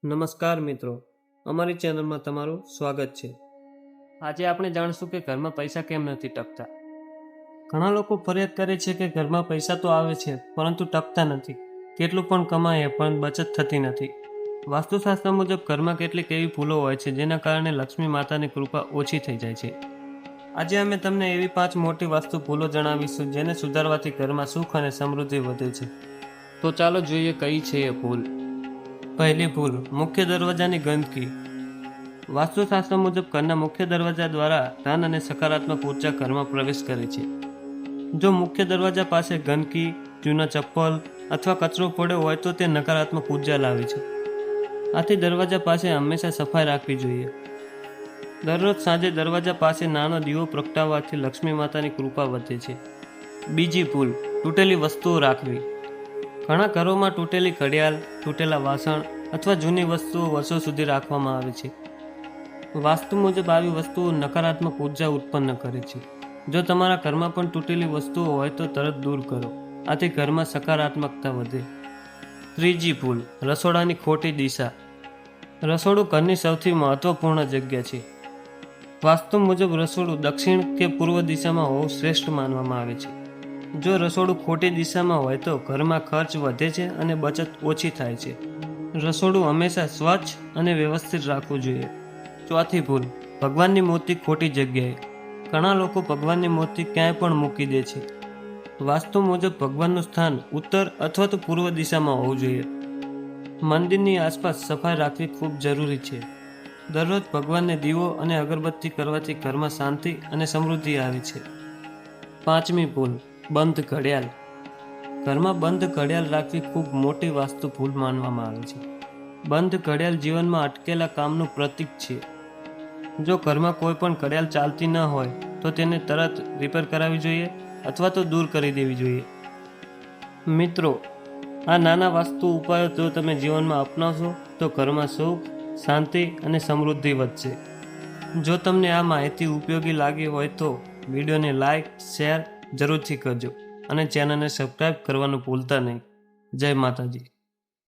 નમસ્કાર મિત્રો, અમારી ચેનલમાં તમારું સ્વાગત છે। આજે આપણે જાણશું કે ઘરમાં પૈસા કેમ નથી ટકતા। ઘણા લોકો ફરિયાદ કરે છે કે ઘરમાં પૈસા તો આવે છે પરંતુ ટકતા નથી। કેટલું પણ કમાઈએ પણ બચત થતી નથી। વાસ્તુશાસ્ત્ર મુજબ ઘરમાં કેટલીક એવી ભૂલો હોય છે જેના કારણે લક્ષ્મી માતાની કૃપા ઓછી થઈ જાય છે। આજે અમે તમને એવી 5 મોટી વાસ્તુ ભૂલો જણાવીશું જેને સુધારવાથી ઘરમાં સુખ અને સમૃદ્ધિ વધે છે। તો ચાલો જોઈએ કઈ છે એ ભૂલ। પહેલી ભૂલ, મુખ્ય દરવાજાની ગંદકી। વાસ્તુશાસ્ત્ર મુજબ ઘરના મુખ્ય દરવાજા દ્વારા ધન અને સકારાત્મક ઉર્જા ઘરમાં પ્રવેશ કરે છે। જો મુખ્ય દરવાજા પાસે ગંદકી, જૂના ચપ્પલ અથવા કચરો પડ્યો હોય તો તે નકારાત્મક ઉર્જા લાવે છે। આથી દરવાજા પાસે હંમેશા સફાઈ રાખવી જોઈએ। દરરોજ સાંજે દરવાજા પાસે નાનો દીવો પ્રગટાવવાથી લક્ષ્મી માતાની કૃપા વધે છે। બીજી ભૂલ, તૂટેલી વસ્તુઓ રાખવી। ઘણા ઘરોમાં તૂટેલી ઘડિયાળ, તૂટેલા વાસણ અથવા જૂની વસ્તુઓ વર્ષો સુધી રાખવામાં આવે છે। વાસ્તુ મુજબ આવી વસ્તુઓ નકારાત્મક ઉર્જા ઉત્પન્ન કરે છે। જો તમારા ઘરમાં પણ તૂટેલી વસ્તુઓ હોય તો તરત દૂર કરો, આથી ઘરમાં સકારાત્મકતા વધે। ત્રીજી ભૂલ, રસોડાની ખોટી દિશા। રસોડું ઘરની સૌથી મહત્વપૂર્ણ જગ્યા છે। વાસ્તુ મુજબ રસોડું દક્ષિણ કે પૂર્વ દિશામાં હોવું શ્રેષ્ઠ માનવામાં આવે છે। જો રસોડું ખોટી દિશામાં હોય તો ઘરમાં ખર્ચ વધે છે અને બચત ઓછી થાય છે। રસોડું હંમેશા સ્વચ્છ અને વ્યવસ્થિત રાખવું જોઈએ। ચોથી ભૂલ, ભગવાનની મૂર્તિ ખોટી જગ્યાએ। ઘણા લોકો ભગવાનની મૂર્તિ ક્યાંય પણ મૂકી દે છે। વાસ્તુ મુજબ ભગવાનનું સ્થાન ઉત્તર અથવા તો પૂર્વ દિશામાં હોવું જોઈએ। મંદિરની આસપાસ સફાઈ રાખવી ખૂબ જરૂરી છે। દરરોજ ભગવાનને દીવો અને અગરબત્તી કરવાથી ઘરમાં શાંતિ અને સમૃદ્ધિ આવે છે। પાંચમી ભૂલ, બંધ ઘડિયાળ। ઘરમાં બંધ ઘડિયાળ રાખવી ખૂબ મોટી વાસ્તુ ભૂલ માનવામાં આવે છે। બંધ ઘડિયાળ જીવનમાં અટકેલા કામનું પ્રતીક છે। જો ઘરમાં કોઈ પણ ઘડિયાળ ચાલતી ન હોય તો તેને તરત રિપેર કરાવવી જોઈએ અથવા તો દૂર કરી દેવી જોઈએ। મિત્રો, આ નાના વાસ્તુ ઉપાયો જો તમે જીવનમાં અપનાવશો તો ઘરમાં સુખ, શાંતિ અને સમૃદ્ધિ વધશે। જો તમને આ માહિતી ઉપયોગી લાગી હોય તો વિડીયોને લાઈક, શેર જરૂરથી કરજો અને ચેનલને સબસ્ક્રાઈબ કરવાનું ભૂલતા નહીં। જય માતાજી।